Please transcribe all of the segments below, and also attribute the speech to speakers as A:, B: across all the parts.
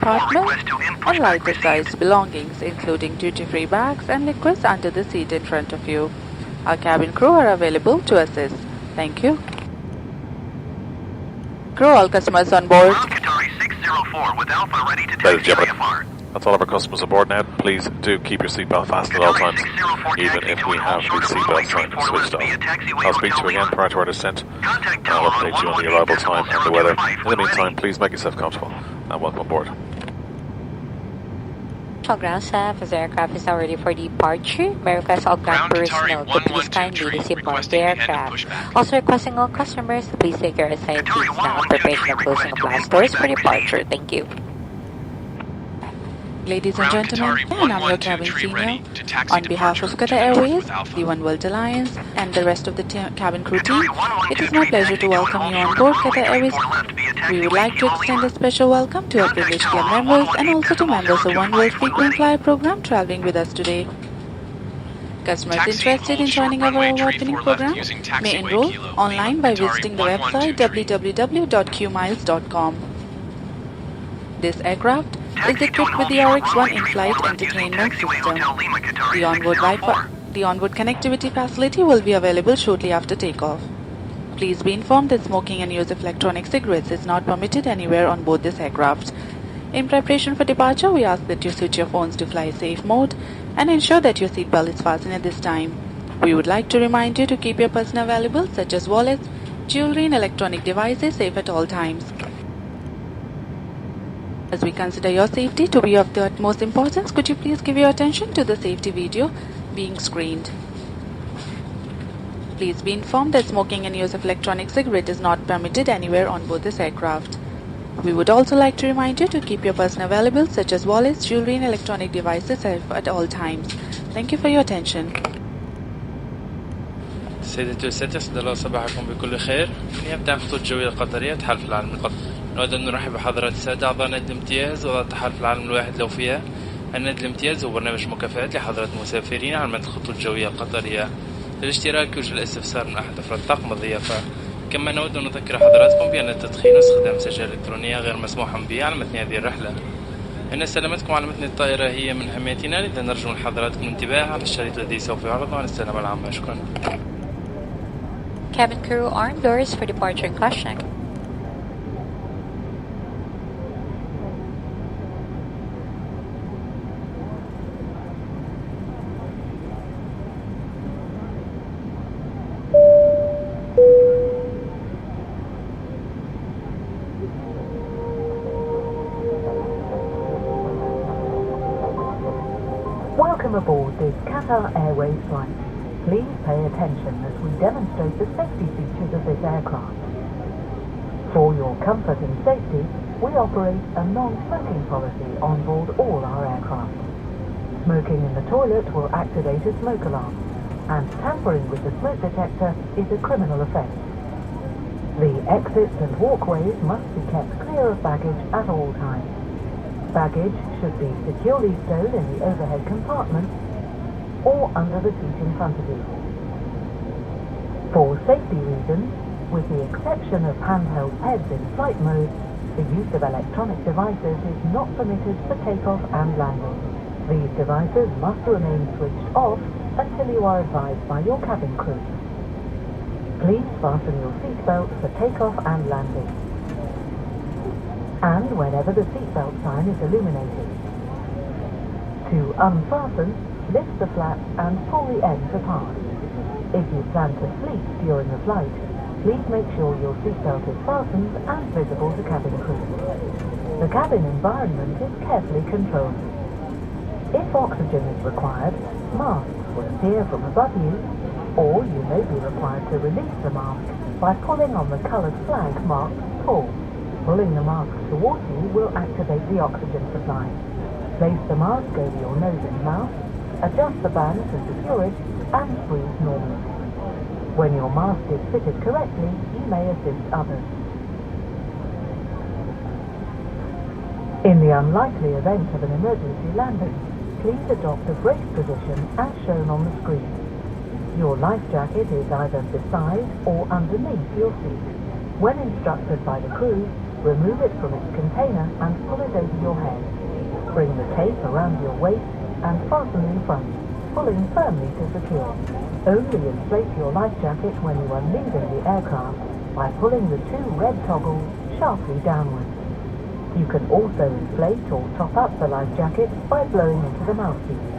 A: compartment and lighter-sized belongings, including duty-free bags and liquids under the seat in front of you. Our cabin crew are available to assist. Thank you. Crew, all customers on board.
B: Qatar 604 with Alpha ready to take IFR.
C: That's all of our customers aboard now. Please do keep your seatbelt fastened at all times, even if we have the seatbelt sign switched off. I'll speak to you again prior to our descent, and I'll update you on the arrival time and the weather. In the meantime, please make yourself comfortable, and welcome aboard.
D: Ground staff, as the aircraft is now ready for departure, may request all ground personnel to please kindly disembark the aircraft. Also requesting all customers to please take your assigned seats now, preparing the closing of blast doors for departure. Thank you.
A: Ladies and gentlemen, and I'm your cabin senior. On behalf of Qatar Airways, the One World Alliance, and the rest of the cabin crew team, it is my pleasure to welcome you on board Qatar Airways. We would like to extend a special welcome to our privileged club members and also to members of One World Frequent Flyer program traveling with us today. Customers interested in joining our award-winning program may enroll online by visiting the website www.qmiles.com. This aircraft is equipped with the Oryx One in-flight entertainment system. The onboard connectivity facility will be available shortly after takeoff. Please be informed that smoking and use of electronic cigarettes is not permitted anywhere on board this aircraft. In preparation for departure, we ask that you switch your phones to fly safe mode and ensure that your seatbelt is fastened at this time. We would like to remind you to keep your personal valuables such as wallets, jewelry and electronic devices safe at all times. As we consider your safety to be of the utmost importance, could you please give your attention to the safety video being screened? Please be informed that smoking and use of electronic cigarette is not permitted anywhere on board this aircraft. We would also like to remind you to keep your personal valuables such as wallets, jewelry and electronic devices safe at all times. Thank you for your attention.
E: سيدتي والسادة، أسعد الله صباحكم بكل خير. من يبدأ الخطوط الجوية القطرية تحالف العالم القطري. نود أن نرحب بحضرات السادة أعضاء نادي الامتياز وأعضاء تحالف العالم الواحد الأوفياء. النادي الامتياز هو برنامج مكافآت لحضرات المسافرين على مدى الخطوط الجوية القطرية. للاشتراك يوجد الاستفسار من أحد أفراد طاقم الضيافة. كما نود أن نذكر حضراتكم بأن التدخين واستخدام السجائر الإلكترونية غير مسموحا به على متن هذه الرحلة. إن سلامتكم على متن الطائرة هي من أهميتنا، لذا نرجو من حضراتكم الانتباه على الشريط الذي سوف يعرض عن السلامة العامة. شكرا.
D: Cabin crew, armed doors for departure and questioning.
F: Welcome aboard this Qatar Airways flight. Please pay attention as we demonstrate the safety features of this aircraft. For your comfort and safety, we operate a non-smoking policy on board all our aircraft. Smoking in the toilet will activate a smoke alarm, and tampering with the smoke detector is a criminal offence. The exits and walkways must be kept clear of baggage at all times. Baggage should be securely stowed in the overhead compartment or under the seat in front of you. For safety reasons, with the exception of handheld PEDs in flight mode, the use of electronic devices is not permitted for takeoff and landing. These devices must remain switched off until you are advised by your cabin crew. Please fasten your seatbelt for takeoff and landing, and whenever the seatbelt sign is illuminated. To unfasten, lift the flaps and pull the ends apart. If you plan to sleep during the flight, please make sure your seatbelt is fastened and visible to cabin crew. The cabin environment is carefully controlled. If oxygen is required, masks will appear from above you, or you may be required to release the mask by pulling on the coloured flag marked Pull. Pulling the mask towards you will activate the oxygen supply. Place the mask over your nose and mouth, adjust the band to secure it, and breathe normally. When your mask is fitted correctly, you may assist others. In the unlikely event of an emergency landing, please adopt a brace position as shown on the screen. Your life jacket is either beside or underneath your seat. When instructed by the crew, remove it from its container and pull it over your head. Bring the tape around your waist and fasten in front, pulling firmly to secure. Only inflate your life jacket when you are leaving the aircraft by pulling the two red toggles sharply downwards. You can also inflate or top up the life jacket by blowing into the mouthpiece.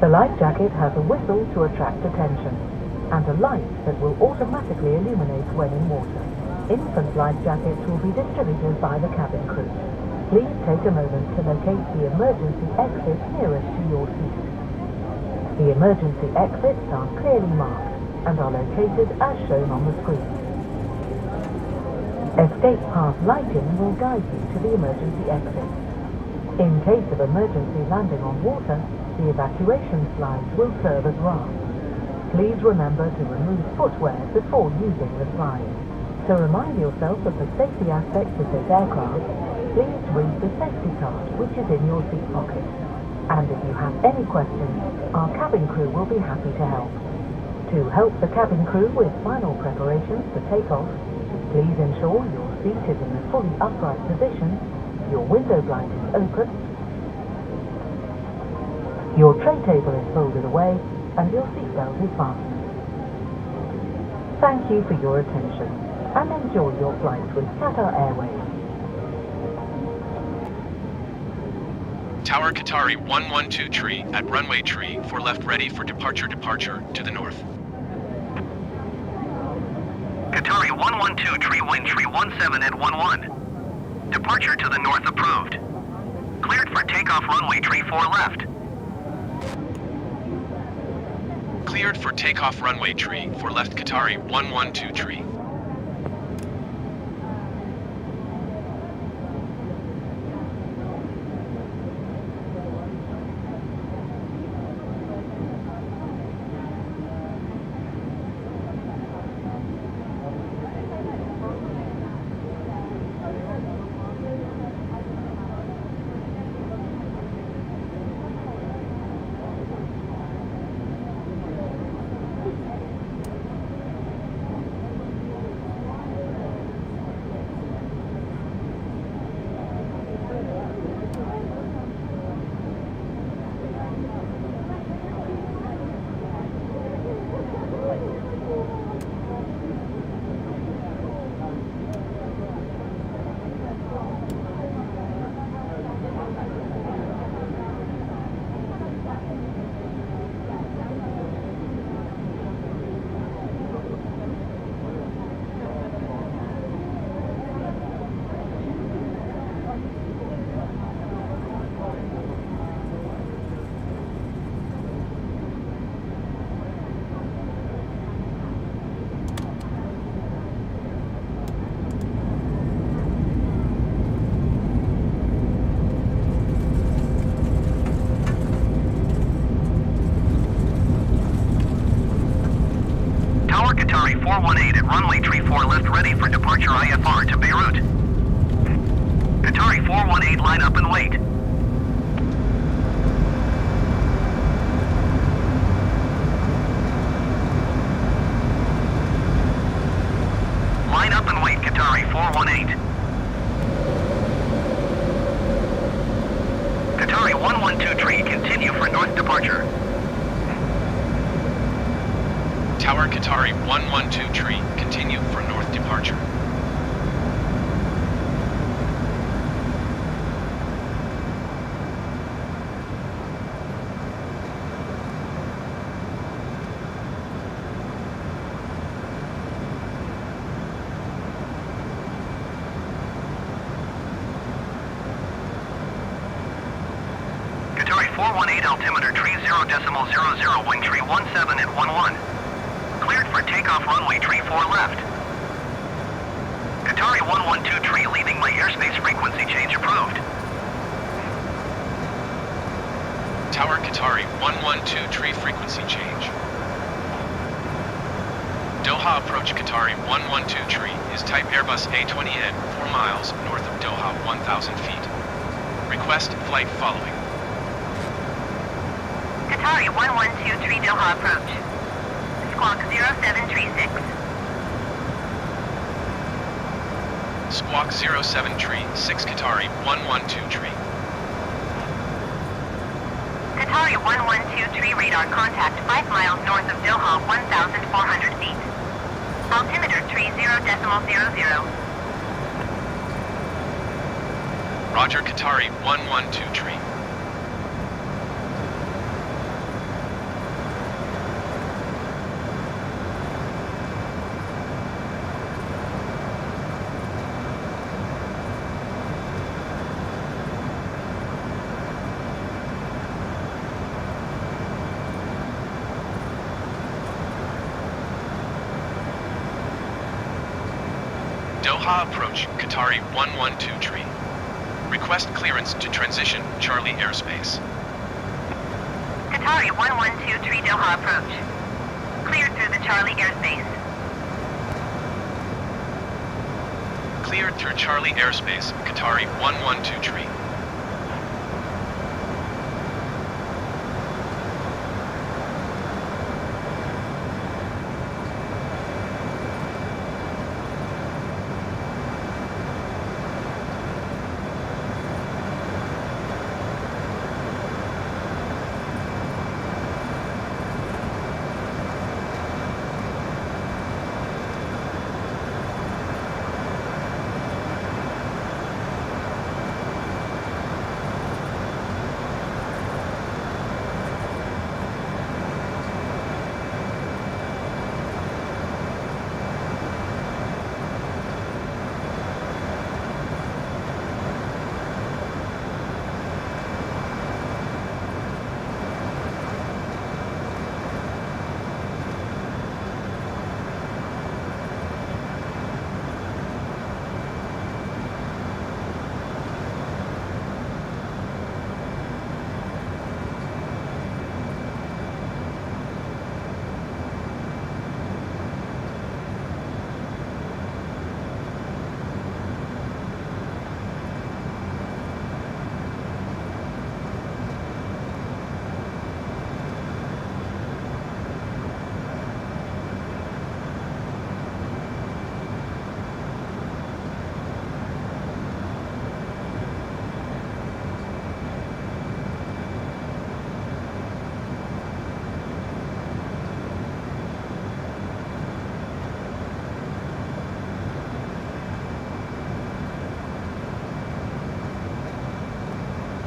F: The life jacket has a whistle to attract attention and a light that will automatically illuminate when in water. Infant life jackets will be distributed by the cabin crew. Please take a moment to locate the emergency exit nearest to your seat. The emergency exits are clearly marked and are located as shown on the screen. Escape path lighting will guide you to the emergency exit. In case of emergency landing on water, the evacuation slides will serve as rafts. Please remember to remove footwear before using the slides. To remind yourself of the safety aspects of this aircraft, please read the safety card which is in your seat pocket. And if you have any questions, our cabin crew will be happy to help. To help the cabin crew with final preparations for takeoff, please ensure your seat is in a fully upright position, your window blind is open, your tray table is folded away, and your seatbelt is fastened. Thank you for your attention, and enjoy your flight with Qatar Airways.
B: Tower Qatari 112 tree at runway tree for left ready for departure to the north. Qatari 112 tree wind tree 17 at 11. Departure to the north approved. Cleared for takeoff runway tree 4 left. Cleared for takeoff runway tree for left Qatari 112 tree. Qatari 418 at runway tree 4 left ready for departure IFR to Beirut. Qatari 418 line up and wait. Line up and wait, Qatari 418. Qatari 112 tree, continue for north departure. Tower Qatari 112 tree, continue for north departure. Qatari 418 altimeter tree 0.00, wind tree 17 at 11. Cleared for takeoff runway tree 4 left. Qatari 112 tree leaving my airspace frequency change approved. Tower Qatari 112 tree frequency change. Doha approach Qatari 112 tree is type Airbus A320 4 miles north of Doha 1,000 feet. Request flight following. Qatari 112 tree Doha approach. Squawk 0736.
G: Squawk 07 tree, 6 Qatari 112 tree.
B: Qatari 112 tree radar contact 5 miles north of Doha, 1,400 feet. Altimeter 30.00.
G: Roger, Qatari 112 tree. Doha approach, Qatari 112 tree. Request clearance to transition Charlie airspace.
B: Qatari 112 tree Doha approach. Cleared through the Charlie airspace.
G: Cleared through Charlie airspace, Qatari 112 tree.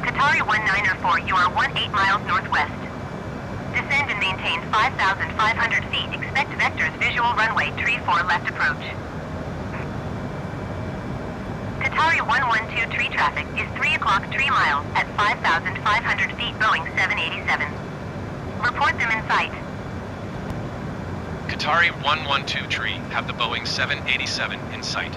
B: Qatari 1904, you are 18 miles northwest. Descend and maintain 5,500 feet. Expect vectors visual runway 34 left approach. Qatari 112 tree traffic is 3 o'clock 3 miles at 5,500 feet Boeing 787. Report them in sight.
G: Qatari 112 tree, have the Boeing 787 in sight.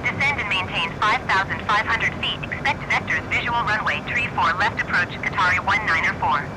B: Descend and maintain 5,500 feet. Expect vectors visual runway 34 left approach Qatari 1904.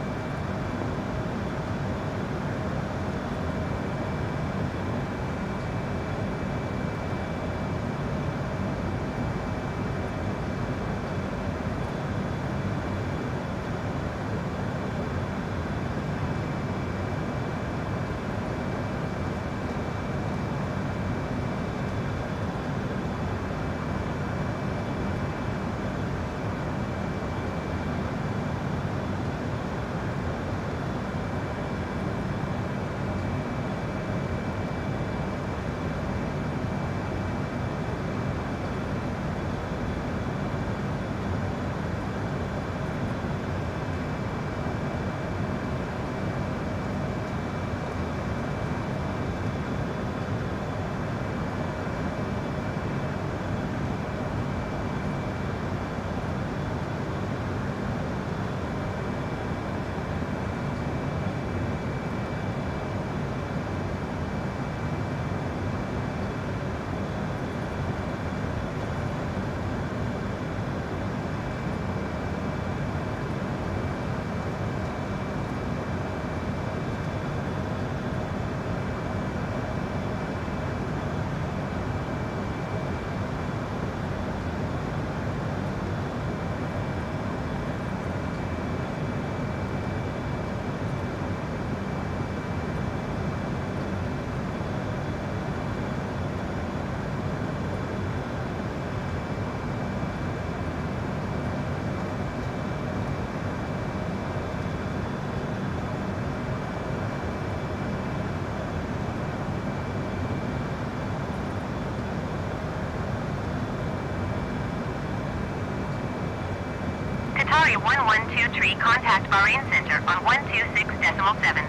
B: Qatari 1123, contact Bahrain Center on 126.7.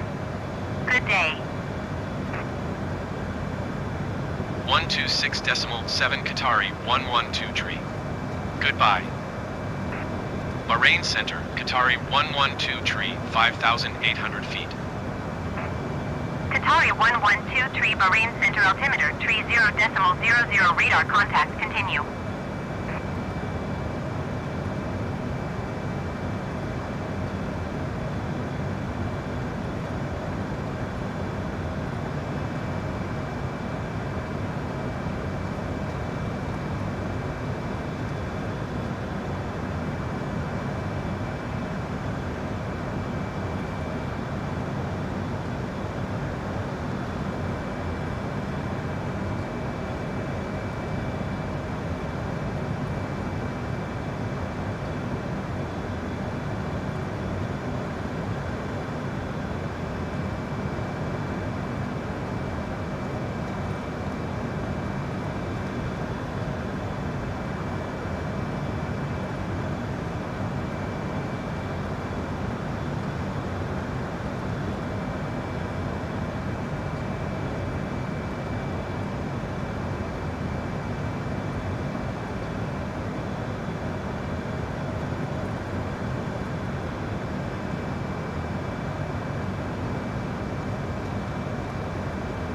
B: Good day.
G: 126.7 Qatari 112 Goodbye. Bahrain Center, Qatari 112 5,800 feet.
B: Qatari 1123, Bahrain Center, altimeter 30.00, radar contact, continue.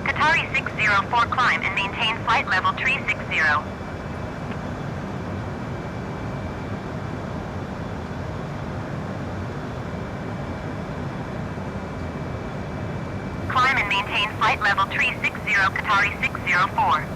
B: Qatari 604, climb and maintain flight level 360. Climb and maintain flight level 360, Qatari 604.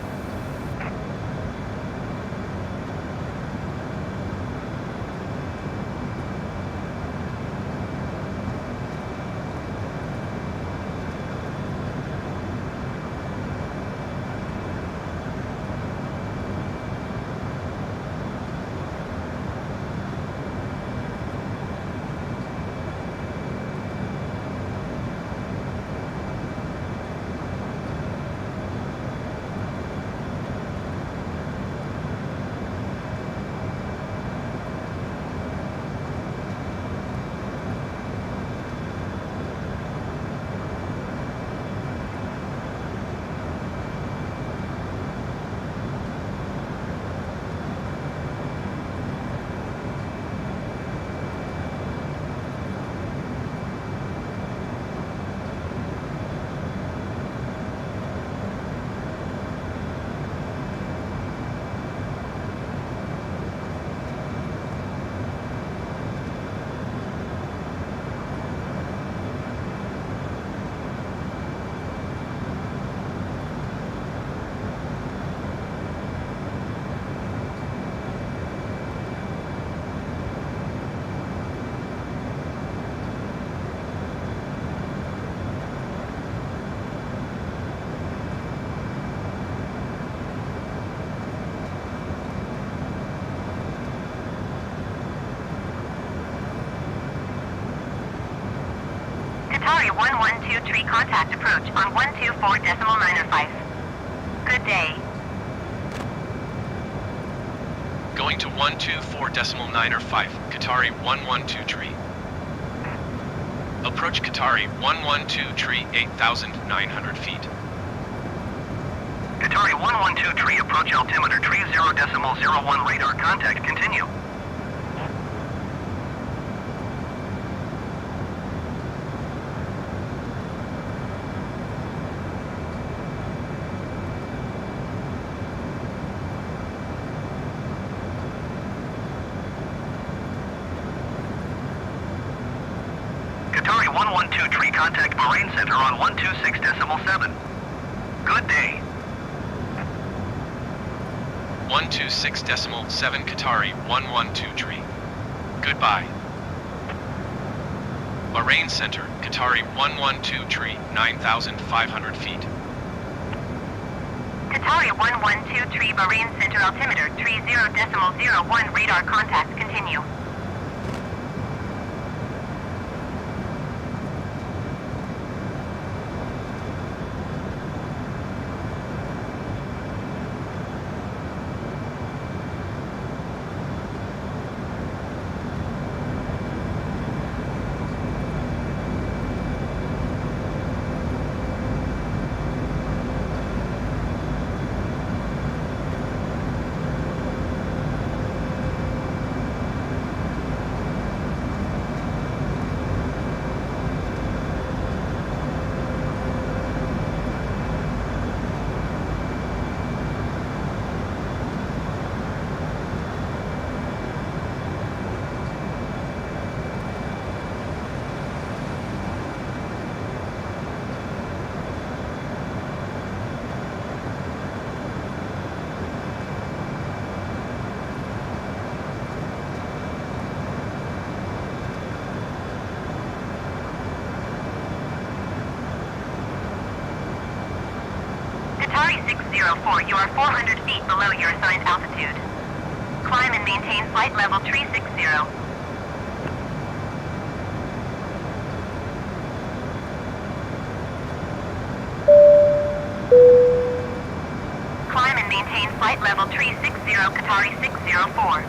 B: Qatari 1123, contact approach on 124.905. Good day.
G: Going to 124.905, Qatari 1123. Approach Qatari 1123, 8,900 feet.
B: Qatari 1123, approach altimeter 30.01, radar contact, continue. Qatari 1123, contact Bahrain Center on 126.7. Good day.
G: 126.7 Qatari 1123. Goodbye. Bahrain Center, Qatari 1123, 9,500 feet.
B: Qatari 1123, Bahrain Center, altimeter 30.01, radar contact, continue. 3604, you are 400 feet below your assigned altitude. Climb and maintain flight level 360. Climb and maintain flight level 360, Qatari 604.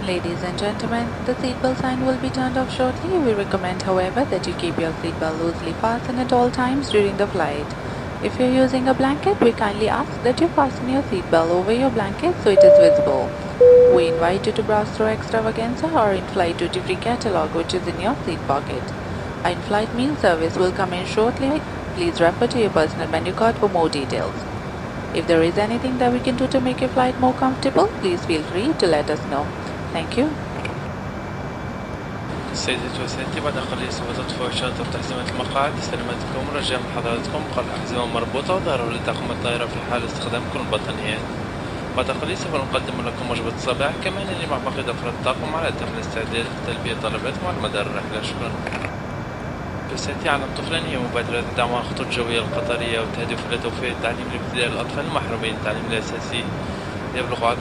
A: Ladies and gentlemen, the seatbelt sign will be turned off shortly. We recommend, however, that you keep your seatbelt loosely fastened at all times during the flight. If you're using a blanket, we kindly ask that you fasten your seatbelt over your blanket so it is visible. We invite you to browse through extravaganza or in-flight duty-free catalog, which is in your seat pocket. Our in-flight meal service will come in shortly. Please refer to your personal menu card for more details. If there is anything that we can do to make your flight more comfortable, please feel free to let us know. Thank you.
E: سيدتي وسادتي، بعد قليل سوف تطفئ شرطة تحزمة المقاعد. سلامتكم، رجاء من حضراتكم قرأ الأحزمة مربوطة وظهروا لطاقم الطائرة في حال استخدام كل البطانيات. بعد قليل سوف نقدم لكم وجبة الصباح، كما أنني مع بقية أفراد الطاقم على أتم الاستعداد لتلبية طلباتكم على مدار الرحلة. شكرا. سيأتي عالم طفلا هي مبادرة تدعمها الخطوط الجوية القطرية وتهدف إلى توفير التعليم الابتدائي للأطفال المحرومين من التعليم الأساسي. يبلغ عدد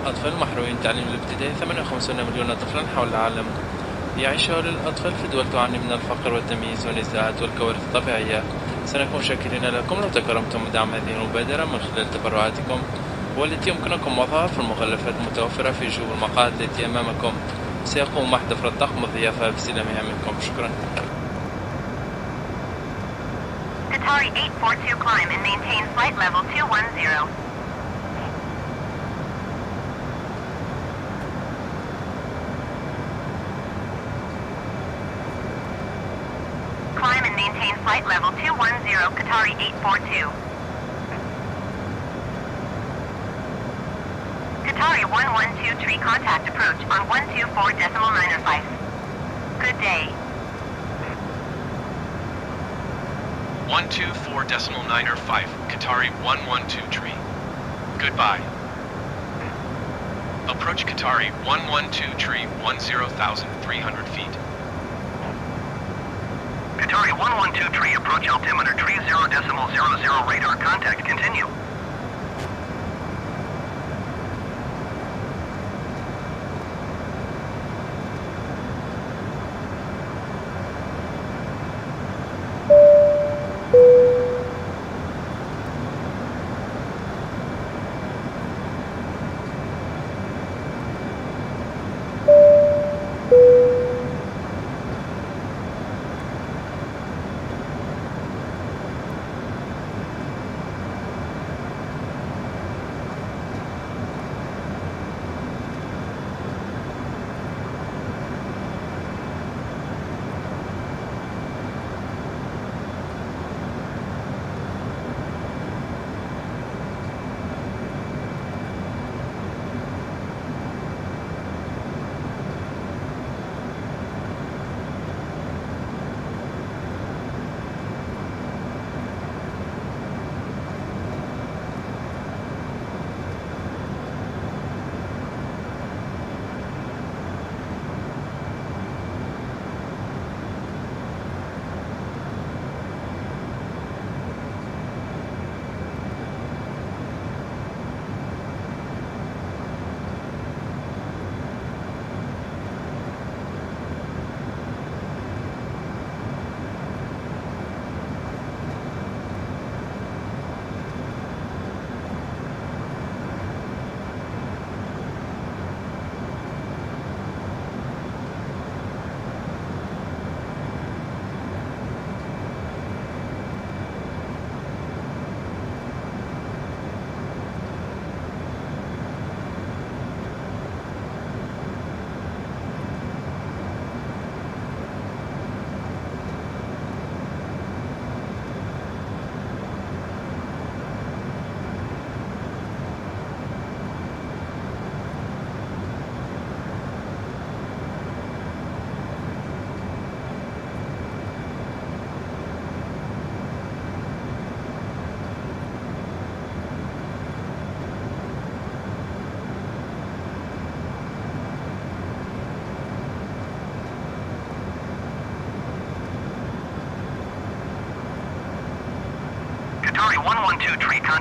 E: الأطفال المحرومين من التعليم الابتدائي 58 مليون طفلا حول العالم. يعيش هؤلاء الأطفال في دول تعاني من الفقر والتمييز والنزاعات والكوارث الطبيعية. سنكون شاكرين لكم لو تكرمتم بدعم هذه المبادرة من خلال تبرعاتكم، والتي يمكنكم وضعها في المخلفات المتوفرة في جيوب المقاعد التي أمامكم. سيقوم أحد أفراد الطاقم بالضيافة باستلامها منكم. شكرا.
B: Qatari 842, climb and maintain flight level 210. Climb and maintain flight level 210, Qatari 842. Qatari 1123, contact approach on 124.905. Good day.
G: 124.905, Qatari 112 Goodbye. Approach Qatari 112 10,300 feet.
B: Qatari 112, approach altimeter 30.00 radar contact, continue.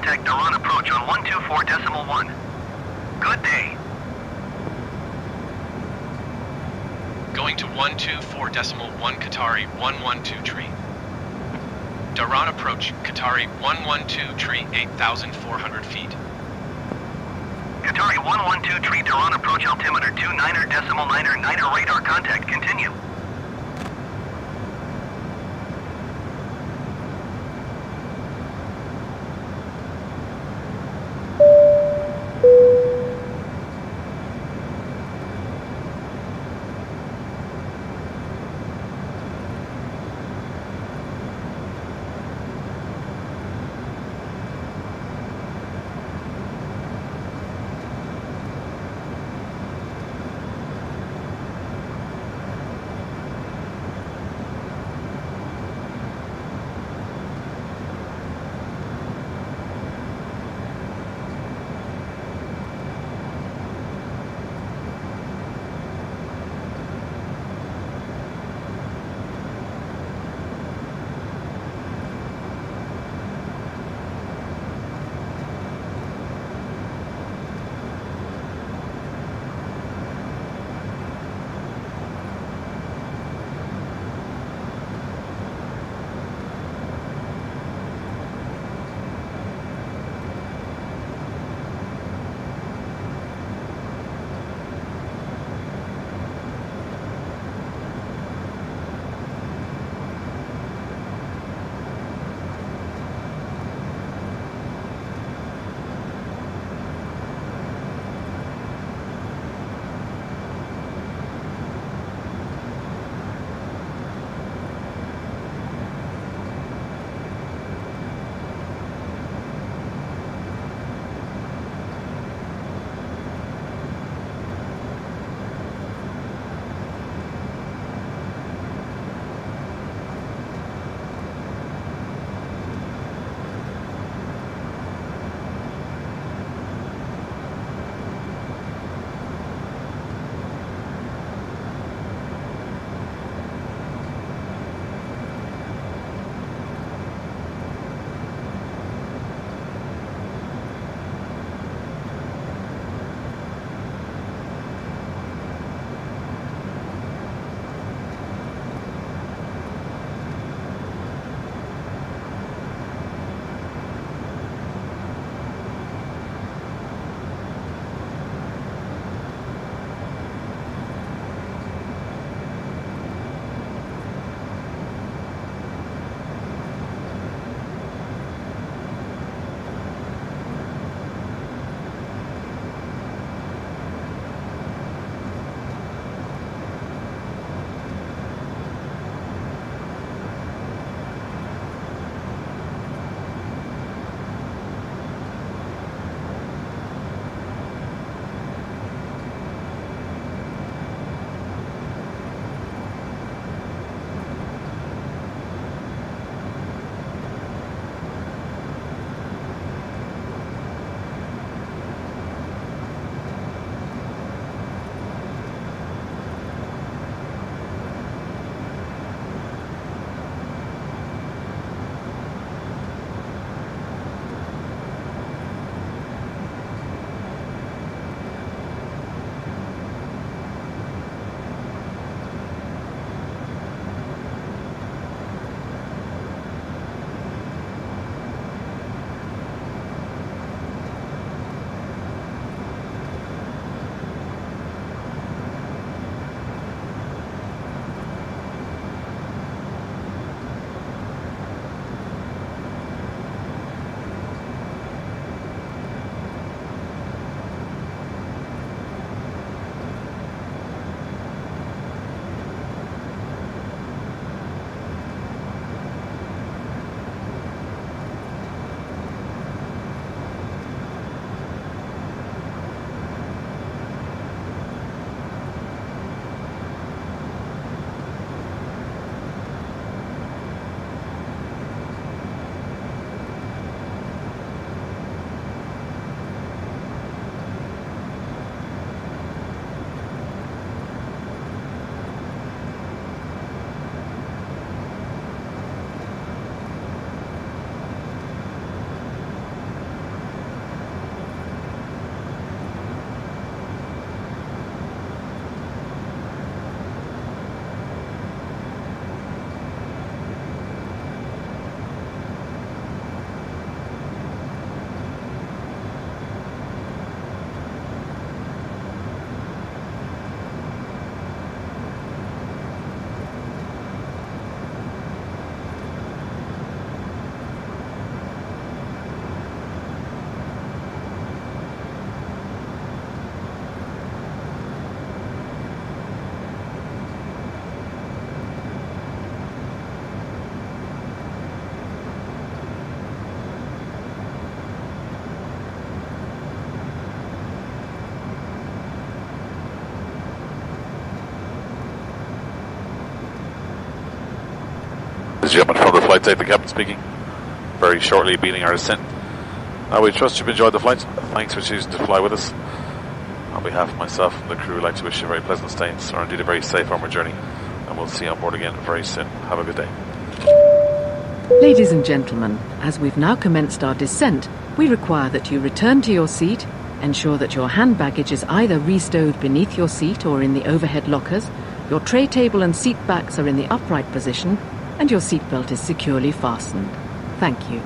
B: contact Daran approach on 124.1. Good day.
G: Going to 124.1 Qatari 112 tree. Daran approach Qatari 112 tree 8,400 feet.
B: Qatari 112 tree Daran approach altimeter 29.99 radar contact continue.
C: Ladies and gentlemen, from the flight deck, the captain speaking. Very shortly beginning our descent. We trust you've enjoyed the flight. Thanks for choosing to fly with us. On behalf of myself and the crew, I'd like to wish you a very pleasant stay or indeed a very safe onward journey. And we'll see you on board again very soon. Have a good day.
H: Ladies and gentlemen, as we've now commenced our descent, we require that you return to your seat, ensure that your hand baggage is either restowed beneath your seat or in the overhead lockers, your tray table and seat backs are in the upright position, and your seatbelt is securely fastened. Thank you.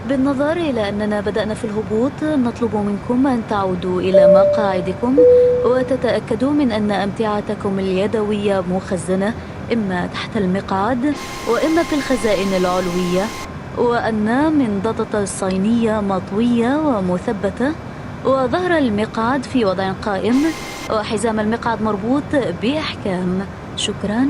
I: بالنظر إلى أننا بدأنا في الهبوط، نطلب منكم أن تعودوا إلى مقاعدكم وتتأكدوا من أن أمتعتكم اليدوية مخزنة إما تحت المقعد وإما في الخزائن العلوية، وأن منضدة الصينية مطوية ومثبتة، وظهر المقعد في وضع قائم، وحزام المقعد مربوط بإحكام. شكراً.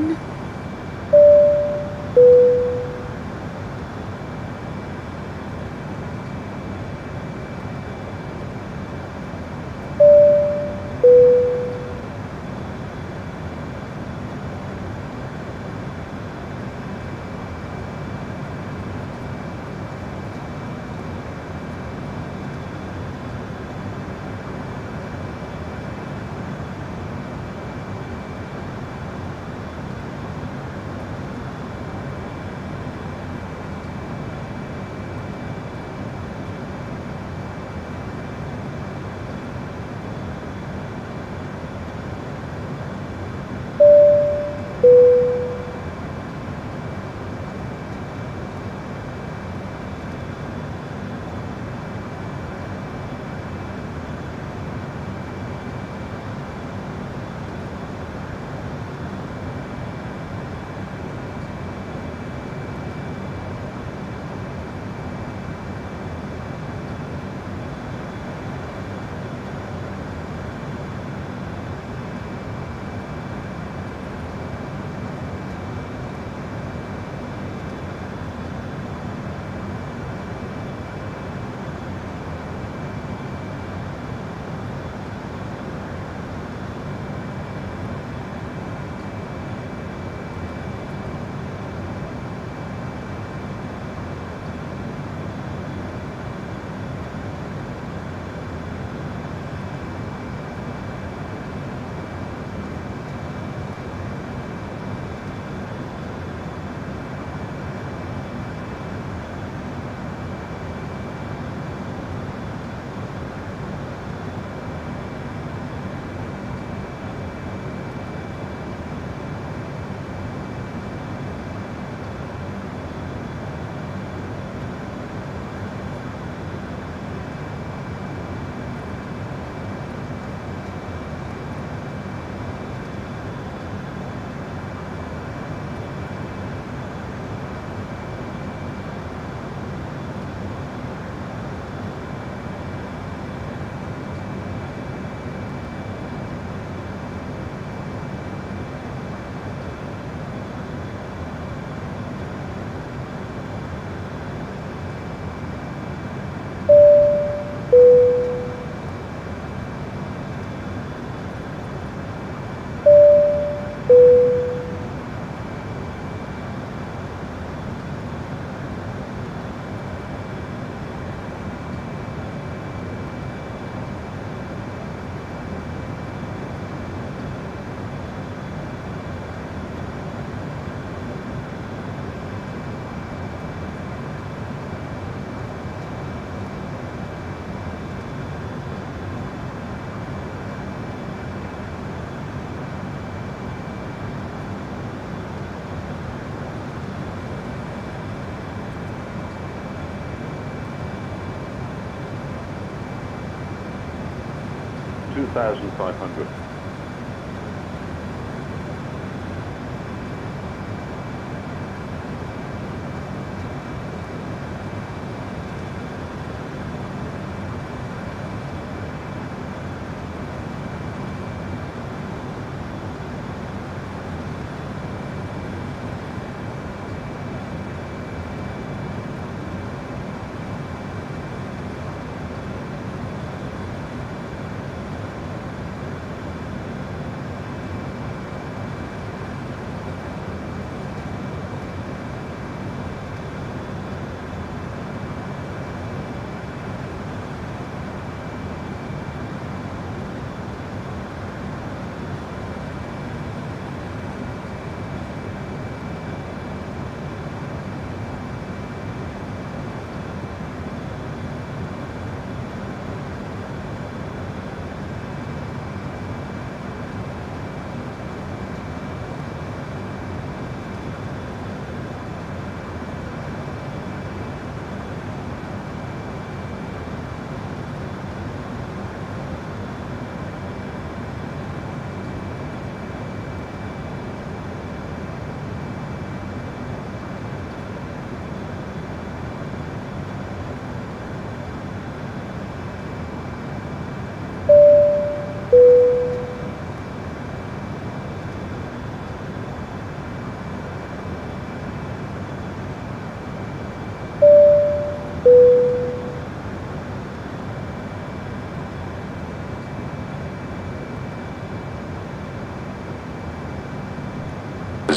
J: $2,500.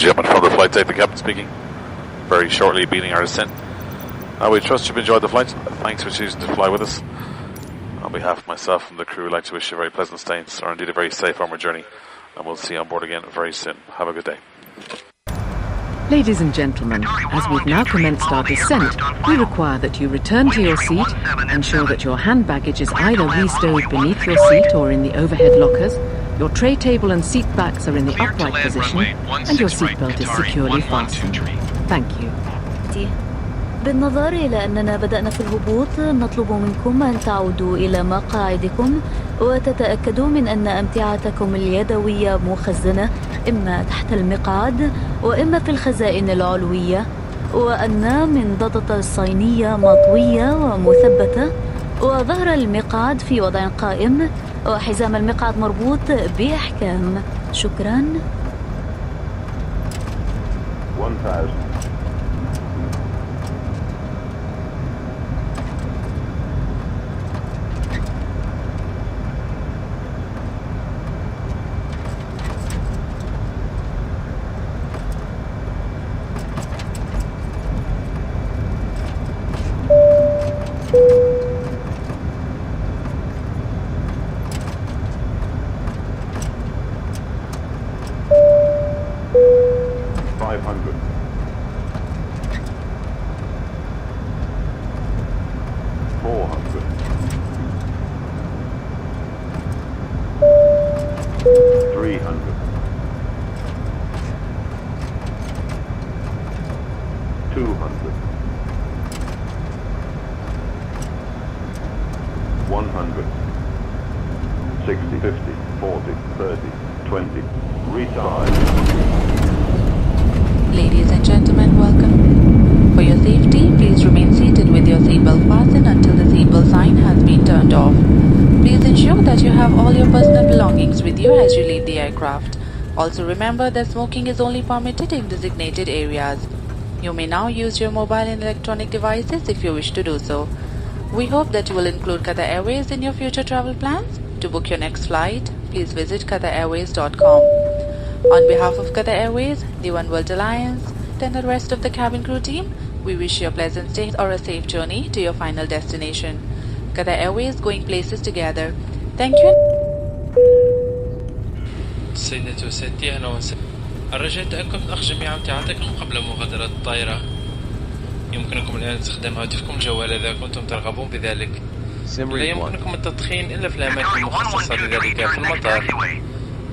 C: gentlemen, from the flight deck, the captain speaking. Very shortly beginning our descent. We trust you've enjoyed the flight. Thanks for choosing to fly with us. On behalf of myself and the crew, we'd like to wish you a very pleasant stay or indeed a very safe onward journey. And we'll see you on board again very soon. Have a good day.
H: Ladies and gentlemen, as we've now commenced our descent, we require that you return to your seat, ensure that your hand baggage is either restowed beneath your seat or in the overhead lockers, your tray table and seat backs are in the upright position, and your seatbelt is securely fastened. Thank you.
I: بالنظر إلى أننا بدأنا في الهبوط نطلب منكم أن تعودوا إلى مقاعدكم وتتأكدوا من أن أمتعتكم اليدوية مخزنة إما تحت المقعد وإما في الخزائن العلوية وأن منضدة الصينية مطوية ومثبتة وظهر المقعد في وضع قائم وحزام المقعد مربوط بإحكام. شكرا.
J: 1000. 500. 400. 300. 200. 100. 60, 50, 40, 30, 20. Retard.
A: Ladies and gentlemen, welcome. For your safety, please remain seated with your seatbelt fastened until the seatbelt sign has been turned off. Please ensure that you have all your personal belongings with you as you leave the aircraft. Also remember that smoking is only permitted in designated areas. You may now use your mobile and electronic devices if you wish to do so. We hope that you will include Qatar Airways in your future travel plans. To book your next flight, please visit qatarairways.com. On behalf of Qatar Airways, the One World Alliance, and the rest of the cabin crew team, we wish you a pleasant stay or a safe journey to your final destination. Qatar Airways, going places together. Thank you.
E: سيداتي وسادتي أهلا وسهلا. الرجاء تأكد من أخذ جميع أمتعتكم قبل مغادرة الطائرة. يمكنكم الآن استخدام هاتفكم الجوال إذا كنتم ترغبون بذلك. لا يمكنكم التدخين إلا في الأماكن المخصصة لذلك في المطار.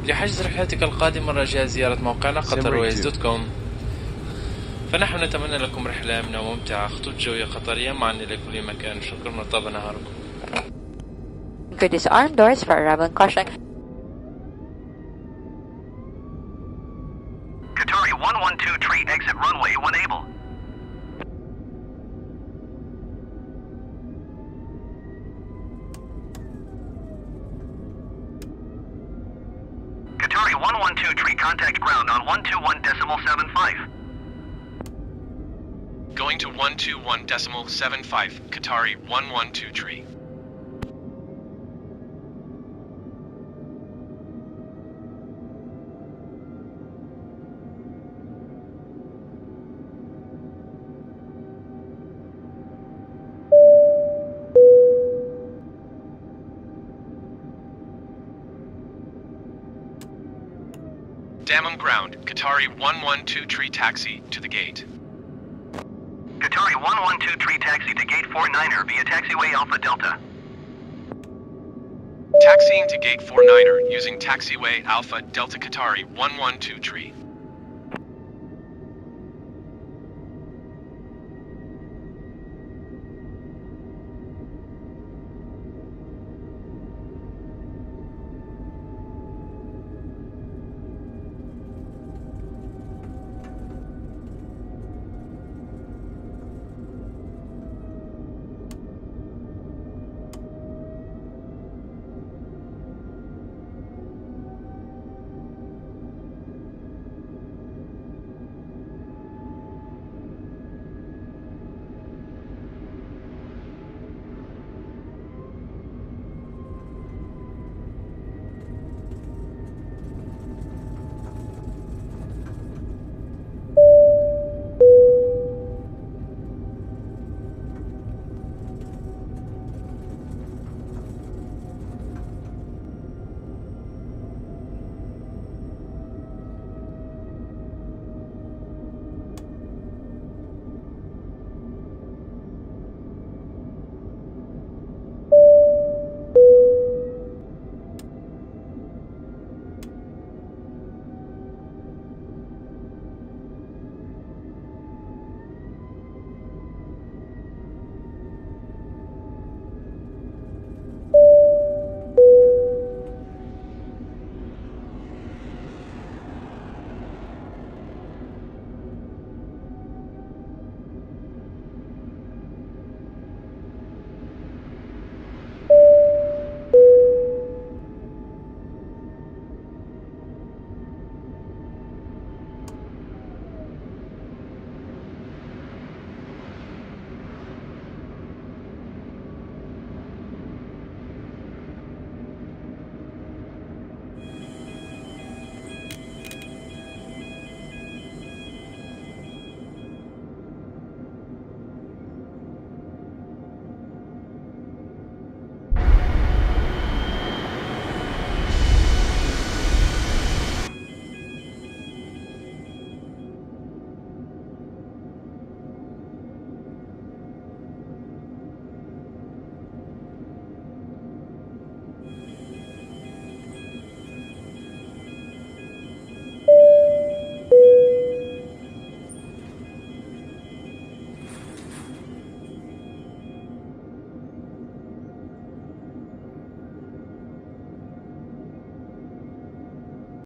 E: لحجز رحلتك القادمة رجاء زيارة موقعنا qatarways.com. فنحن نتمنى لكم رحلة آمنة وممتعة خطوط جوية قطرية معنا لكل مكان. شكرا وطاب نهاركم.
D: Good disarm doors for arrival caution.
B: Qatari 112 tree exit runway when able. Qatari 112 tree contact ground on 121.75.
G: Going to 121.75, Qatari 112 tree. Dammam ground, Qatari 112 tree taxi to the gate.
B: Qatari 112 tree taxi to gate 49er via taxiway Alpha Delta.
G: Taxiing to gate 49er using taxiway Alpha Delta Qatari 112 tree.